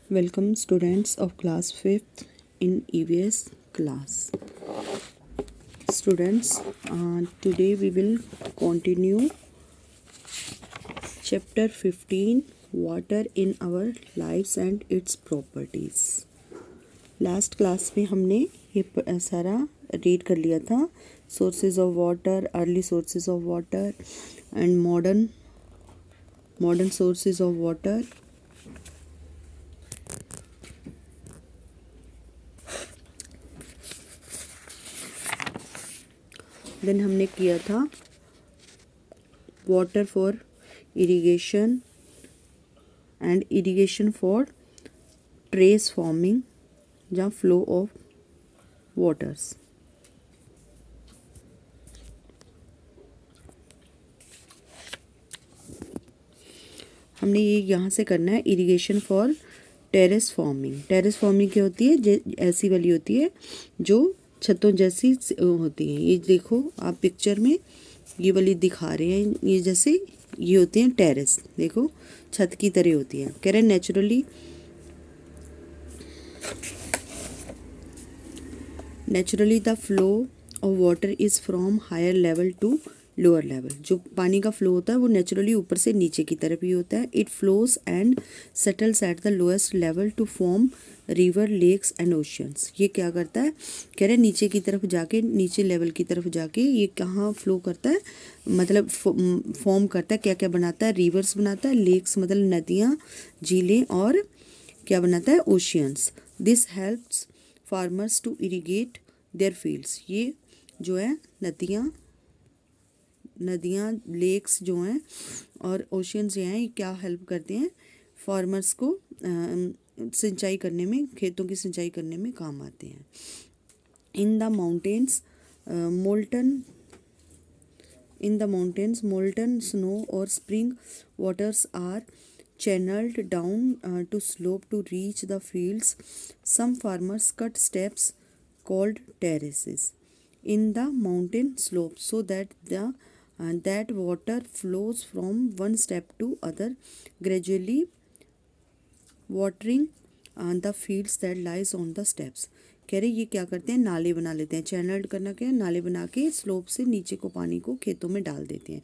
Welcome students of class 5th in EVS class. Students, today we will continue chapter 15 water in our lives and its properties. Last class में हमने ये सारा read कर लिया था, sources of water, early sources of water and modern sources of water. Then हमने किया था water for irrigation and irrigation for terrace farming या फ्लो ऑफ वाटर्स. हमने ये यहाँ से करना है irrigation for terrace farming. Terrace farming क्या होती है? ऐसी वाली होती है जो छतों जैसी होती है. ये देखो आप पिक्चर में ये वाली दिखा रहे हैं, ये जैसे ये होते हैं टेरेस. देखो छत की तरह होती है. कह रहे हैं naturally the flow of water is from higher level to lower level. जो पानी का फ्लो होता है वो नेचुरली ऊपर से नीचे की तरफ ही होता है. It flows and settles at the lowest level to form river, lakes and oceans. ये क्या करता है? कह रहे हैं नीचे की तरफ जाके, नीचे लेवल की तरफ जाके ये कहाँ फ्लो करता है, मतलब फॉर्म करता है. क्या क्या बनाता है? रिवर्स बनाता है, लेक्स मतलब नदियाँ, झीलें, और क्या बनाता है? Oceans. This helps farmers to irrigate their fields. ये जो है नदियाँ, लेक्स जो हैं और ओशियंस ये हैं, ये क्या हेल्प करते हैं? फार्मर्स को सिंचाई करने में, खेतों की सिंचाई करने में काम आते हैं. In the mountains molten snow और spring waters are channeled down to slope to reach the fields. Some farmers cut steps called terraces in the mountain slopes so that that water flows from one step to other, gradually watering the fields that lies on the steps. कह रहे ये क्या करते हैं? नाले बना लेते हैं. चैनल्ड करना क्या है? नाले बना के स्लोप से नीचे को पानी को खेतों में डाल देते हैं.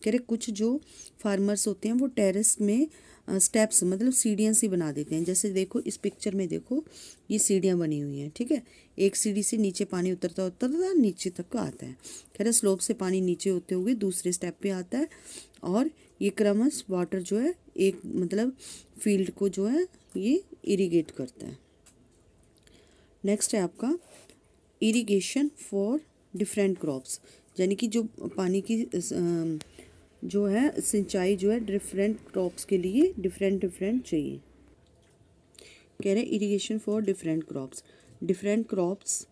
कह रहे कुछ जो फार्मर्स होते हैं वो टेरेस में स्टेप्स मतलब सीढ़ियाँ सी बना देते हैं. जैसे देखो इस पिक्चर में देखो ये सीढ़ियाँ बनी हुई हैं, ठीक है. एक सीढ़ी से नीचे पानी उतरता नीचे तक आता है. कह रहे स्लोप से पानी नीचे होते हुए दूसरे स्टेप पे आता है और ये क्रमश वाटर जो है एक मतलब फील्ड को जो है ये इरिगेट करता है. नेक्स्ट है आपका इरिगेशन फॉर डिफरेंट क्रॉप्स, यानी कि जो पानी की जो है सिंचाई जो है डिफरेंट क्रॉप्स के लिए डिफरेंट चाहिए. कह रहे irrigation for different crops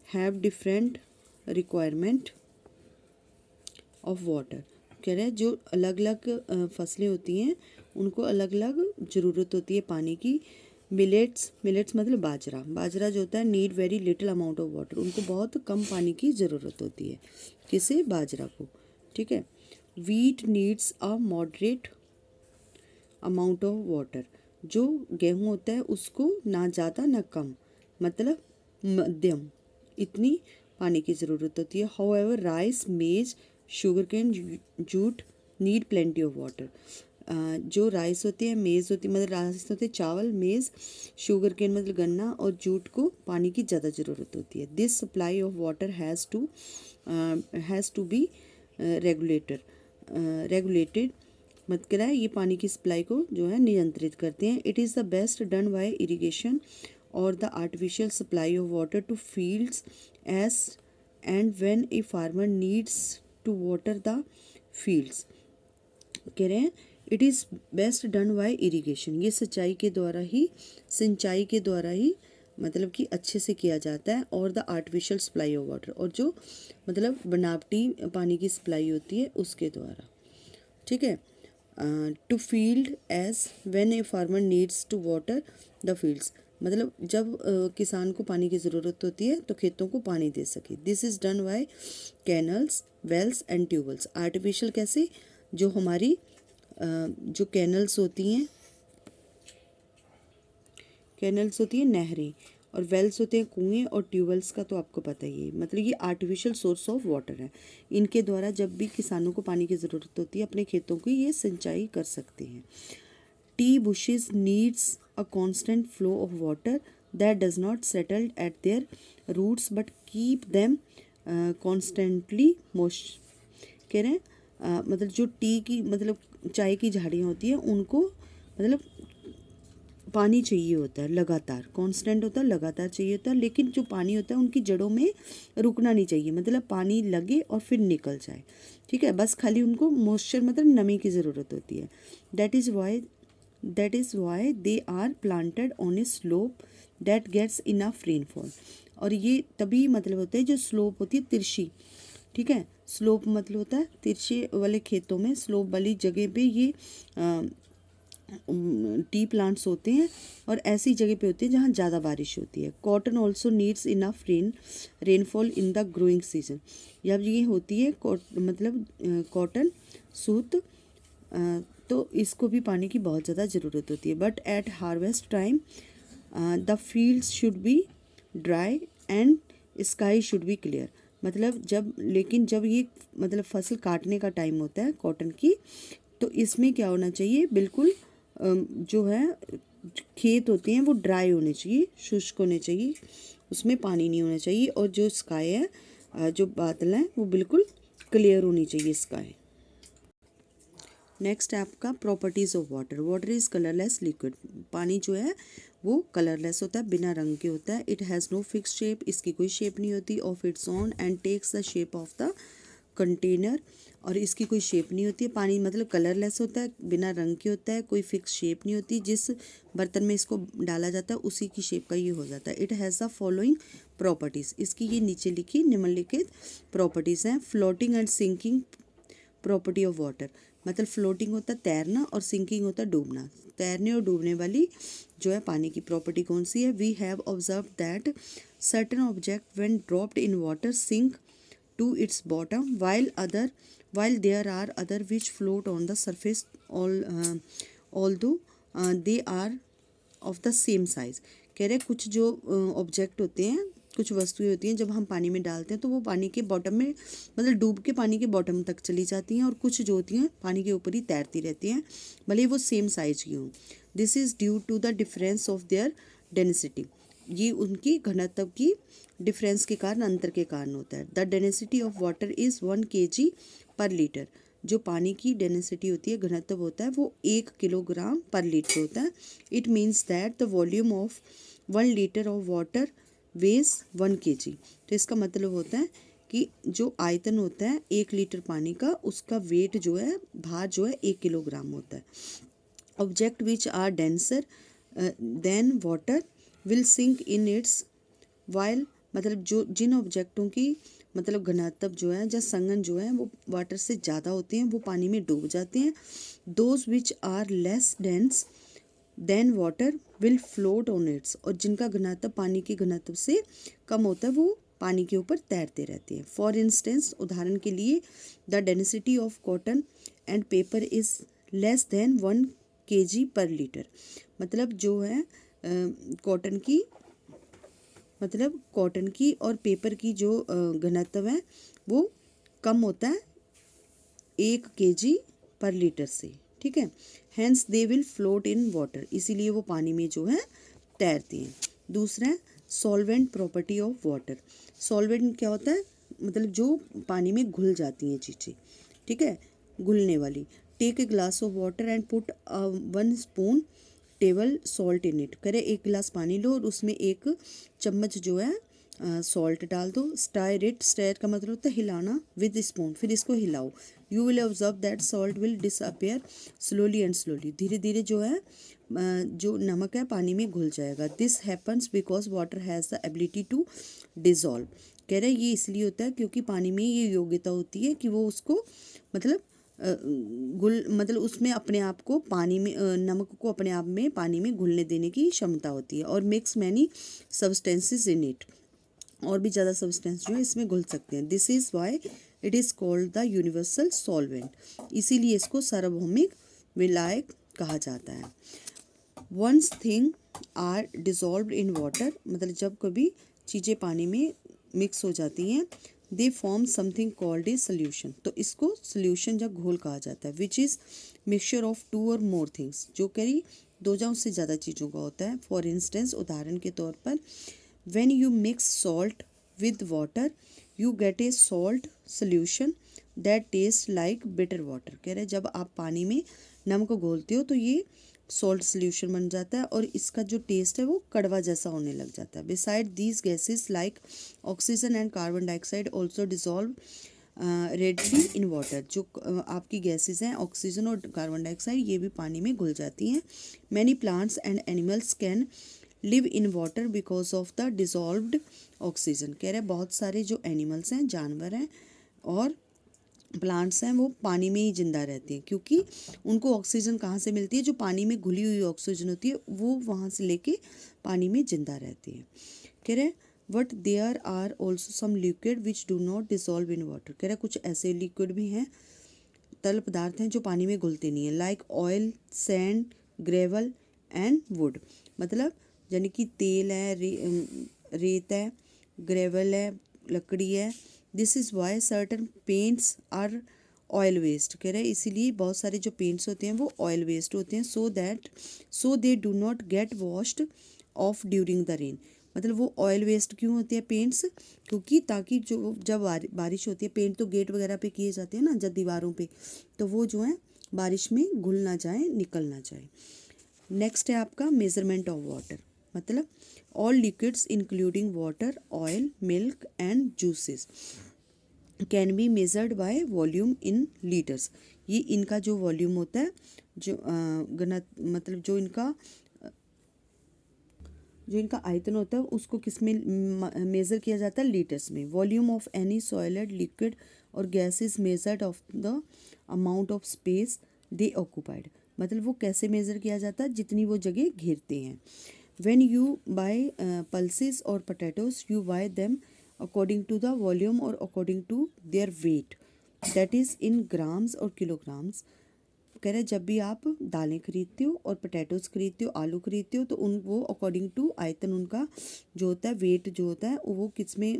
have different requirement of water. कह रहे हैं जो अलग अलग फसलें होती हैं उनको अलग अलग ज़रूरत होती है पानी की. मिलेट्स मतलब बाजरा जो होता है need very little amount of water. उनको बहुत कम पानी की ज़रूरत होती है. किसे? बाजरा को, ठीक है. Wheat needs a moderate amount of water. जो गेहूँ होता है उसको ना ज़्यादा ना कम, मतलब मध्यम इतनी पानी की ज़रूरत होती है. However rice, maize, sugar cane, jute need plenty of water. जो राइस होती है, मेज़ होती है मतलब राइस होते हैं चावल, मेज़, शुगर केन मतलब गन्ना, और जूट को पानी की ज़्यादा ज़रूरत होती है. This supply of water has to be regulated मत कराए. ये पानी की सप्लाई को जो है नियंत्रित करते हैं. It is the best done by irrigation और the artificial supply of water to fields as and when a farmer needs to water the fields. कह रहे हैं it is best done by irrigation. ये सिंचाई के द्वारा ही मतलब कि अच्छे से किया जाता है. और the artificial supply of water, और जो मतलब बनावटी पानी की सप्लाई होती है उसके द्वारा, ठीक है. To field as when a farmer needs to water the fields, मतलब जब किसान को पानी की ज़रूरत होती है तो खेतों को पानी दे सके. This is done by canals, wells and tubewells. Artificial कैसे? जो हमारी जो कैनल्स होती हैं, कैनल्स होती है नहरें, और वेल्स होते हैं कुएं, और ट्यूबवेल्स का तो आपको पता ही है, मतलब ये आर्टिफिशियल सोर्स ऑफ वाटर है। इनके द्वारा जब भी किसानों को पानी की ज़रूरत होती है अपने खेतों की, ये सिंचाई कर सकते हैं। Tea bushes needs a constant flow of water that does not settled at their roots but keep them constantly moist. कह रहे हैं मतलब जो टी की मतलब चाय की झाड़ियाँ होती हैं उनको मतलब पानी चाहिए होता है लगातार, कांस्टेंट होता है, लगातार चाहिए होता है, लेकिन जो पानी होता है उनकी जड़ों में रुकना नहीं चाहिए, मतलब पानी लगे और फिर निकल जाए। ठीक है, बस खाली उनको मॉइस्चर मतलब नमी की ज़रूरत होती है। That is why they are planted on a slope that gets enough rainfall. और ये तभी मतलब होता है जो स्लोप होती है तिरछी। ठीक है, स्लोप मतलब होता है तिरछे वाले खेतों में, स्लोप वाली जगह पे ये टी प्लांट्स होते हैं, और ऐसी जगह पे होते हैं जहाँ ज़्यादा बारिश होती है। Cotton also needs enough rainfall in the growing season. जब ये होती है मतलब कॉटन सूत, तो इसको भी पानी की बहुत ज़्यादा ज़रूरत होती है। But at harvest time the fields should be dry and sky should be clear. मतलब लेकिन जब ये मतलब फसल काटने का टाइम होता है कॉटन की, तो इसमें क्या होना चाहिए, बिल्कुल जो है खेत होते हैं वो ड्राई होने चाहिए, शुष्क होने चाहिए, उसमें पानी नहीं होना चाहिए, और जो स्काई है जो बादल हैं वो बिल्कुल क्लियर होनी चाहिए स्काई। नेक्स्ट है आपका properties of water. Water is colourless liquid. पानी जो है वो कलरलेस होता है, बिना रंग के होता है। It has no fix shape, इसकी कोई शेप नहीं होती। Of its own and takes the shape of the container, और इसकी कोई शेप नहीं होती है। पानी मतलब कलरलेस होता है, बिना रंग के होता है, कोई फिक्स शेप नहीं होती। जिस बर्तन में इसको डाला जाता है उसी की शेप का ये हो जाता है। It has the following properties, इसकी ये नीचे लिखी निम्नलिखित प्रॉपर्टीज़ हैं। Floating and sinking property of water, मतलब फ्लोटिंग होता है तैरना, और सिंकिंग होता है डूबना। तैरने और डूबने वाली जो है पानी की प्रॉपर्टी कौन सी है। We have observe that certain object when dropped in water sink to its bottom while there are other which float on the surface although they are of the same size। कह रहे कुछ जो object होते हैं, कुछ वस्तुएं होती हैं, जब हम पानी में डालते हैं तो वो पानी के बॉटम में मतलब डूब के पानी के बॉटम तक चली जाती हैं, और कुछ जो होती हैं पानी के ऊपर ही तैरती रहती हैं, भले वो सेम साइज की हों। This is due to the difference of their density, ये उनकी घनत्व की डिफरेंस के कारण, अंतर के कारण होता है। The density of water is 1 kg पर लीटर। जो पानी की डेंसिटी होती है, घनत्व होता है, वो 1 किलोग्राम पर लीटर होता है। It means that the volume of 1 litre of water veg 1 kg। तो इसका मतलब होता है कि जो आयतन होता है 1 लीटर पानी का, उसका वेट जो है, भार जो है 1 किलोग्राम होता है। Object which are denser than water will sink in its while, मतलब जो जिन ऑब्जेक्टों की मतलब घनत्व जो है या संघन जो है वो वाटर से ज़्यादा होते हैं वो पानी में डूब जाते हैं। Those which are less dense than water will float on its, और जिनका घनत्व पानी के घनत्व से कम होता है वो पानी के ऊपर तैरते रहते हैं। फॉर इंस्टेंस, उदाहरण के लिए, the density of cotton and paper is less than 1 kg पर लीटर। मतलब जो है कॉटन की और पेपर की जो घनत्व है वो कम होता है 1 kg पर लीटर से। ठीक है, hence they will float in water, इसीलिए वो पानी में जो है तैरते हैं। दूसरा है solvent property of water. Solvent क्या होता है, मतलब जो पानी में घुल जाती हैं चीज़ें। ठीक है, घुलने वाली। Take a glass of water and put 1 spoon table salt in it. करे 1 गिलास पानी लो और उसमें 1 चम्मच जो है सॉल्ट डाल दो। स्टायर इट, स्टायर का मतलब होता है हिलाना, विद स्पून, फिर इसको हिलाओ। You will observe that salt will disappear slowly and slowly, धीरे धीरे जो है जो नमक है पानी में घुल जाएगा। This happens because water has the ability to dissolve. कह रहे ये इसलिए होता है क्योंकि पानी में ये योग्यता होती है कि वो उसको मतलब मतलब उसमें अपने आप को पानी में नमक को अपने आप में पानी में घुलने देने की क्षमता होती है। और mix many substances in it, और भी ज़्यादा सब्सटेंस जो है इसमें घुल सकते हैं। This is why it is called the universal solvent, इसीलिए इसको सार्वभौमिक विलायक कहा जाता है। Once things are dissolved in water, मतलब जब कभी चीज़ें पानी में मिक्स हो जाती हैं, they form something called a solution, तो इसको सोल्यूशन जब घोल कहा जाता है, which is mixture of two or more things, जो करी दो या उससे ज़्यादा चीज़ों का होता है। फॉर इंस्टेंस, उदाहरण के तौर पर, when you mix salt with water you get A salt solution that taste like bitter water. कह रहे जब आप पानी में नमक को घोलते हो तो ये सॉल्ट सोल्यूशन बन जाता है और इसका जो टेस्ट है वो कड़वा जैसा होने लग जाता है। Beside these gases like oxygen and carbon dioxide also dissolve readily in water, जो आपकी गैसेस हैं ऑक्सीजन और कार्बन डाइऑक्साइड, ये भी पानी में घुल जाती हैं। Many plants and animals can live in water because of the dissolved oxygen. कह रहे बहुत सारे जो एनिमल्स हैं, जानवर हैं और प्लांट्स हैं, वो पानी में ही जिंदा रहते हैं, क्योंकि उनको ऑक्सीजन कहाँ से मिलती है, जो पानी में घुली हुई ऑक्सीजन होती है वो वहाँ से लेके पानी में जिंदा रहती है। कह रहे but there are also some liquid which do not dissolve in water. कह रहे कुछ ऐसे लिक्विड भी हैं, तरल पदार्थ हैं जो पानी में घुलते नहीं हैं, like oil, sand, gravel and would, मतलब यानी कि तेल है, रेत है, ग्रेवल है, लकड़ी है। This is why certain paints are oil waste. कह रहे हैं इसीलिए बहुत सारे जो पेंट्स होते हैं वो ऑयल वेस्ट होते हैं, so they do not get washed off during the rain. मतलब वो ऑयल वेस्ट क्यों होते हैं पेंट्स, क्योंकि ताकि जो जब बारिश होती है, पेंट तो गेट वगैरह पे किए जाते हैं ना, जब दीवारों पे, तो वो जो है बारिश में घुल ना जाए, निकल ना जाए। नेक्स्ट है आपका मेजरमेंट ऑफ वाटर, मतलब all liquids including water, oil, milk and juices can be measured by volume in litres. ये इनका जो वॉल्यूम होता है, जो मतलब जो इनका आयतन होता है उसको किस में मेज़र किया जाता है, लीटर्स में। Volume of any solid, liquid और gas is measured of the amount of space they occupied, मतलब वो कैसे मेज़र किया जाता है, जितनी वो जगह घेरते हैं। व्हेन यू बाय पल्सेस और potatoes you buy them according to the volume और according to their weight, that is in grams और किलोग्राम्स। कह रहे जब भी आप दालें खरीदते हो और पोटैटोज खरीदते हो, आलू खरीदते हो, तो वो अकॉर्डिंग टू आयतन उनका जो होता है, वेट जो होता है वो किस में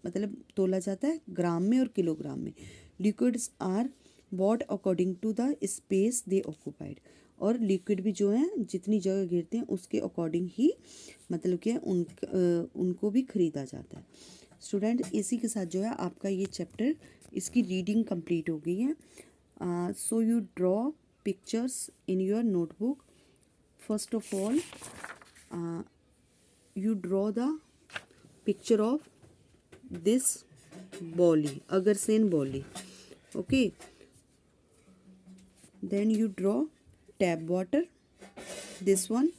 मतलब तोला जाता है, ग्राम में और किलोग्राम में। Liquids are bought according to the space they occupied, और लिक्विड भी जो है जितनी जगह घेरते हैं उसके अकॉर्डिंग ही मतलब कि उनको भी खरीदा जाता है। स्टूडेंट इसी के साथ जो है आपका ये चैप्टर, इसकी रीडिंग कंप्लीट हो गई है। So you draw pictures in your notebook. First of all, you draw the picture of this Bolly, Agarsen Bolly. Okay. Then you draw tap water. This one,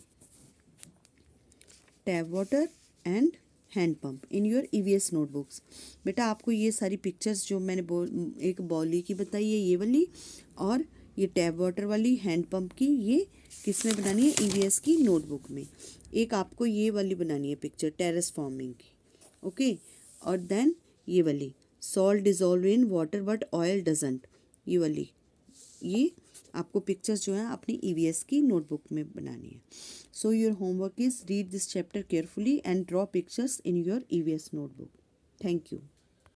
tap water and hand pump in your EVS notebooks. बेटा आपको ये सारी pictures जो मैंने एक बॉली की बताई है, ये वाली, और ये टैप वाटर वाली, हैंड पंप की, ये किस में बनानी है, EVS की नोटबुक में। एक आपको ये वाली बनानी है पिक्चर टेरेस फॉर्मिंग की, ओके। और देन ये वाली salt dissolve in water but oil doesn't, ये वाली, ये आपको पिक्चर्स जो हैं अपनी EVS की नोटबुक में बनानी है। So your homework is read this chapter carefully and draw pictures in your EVS notebook. Thank you.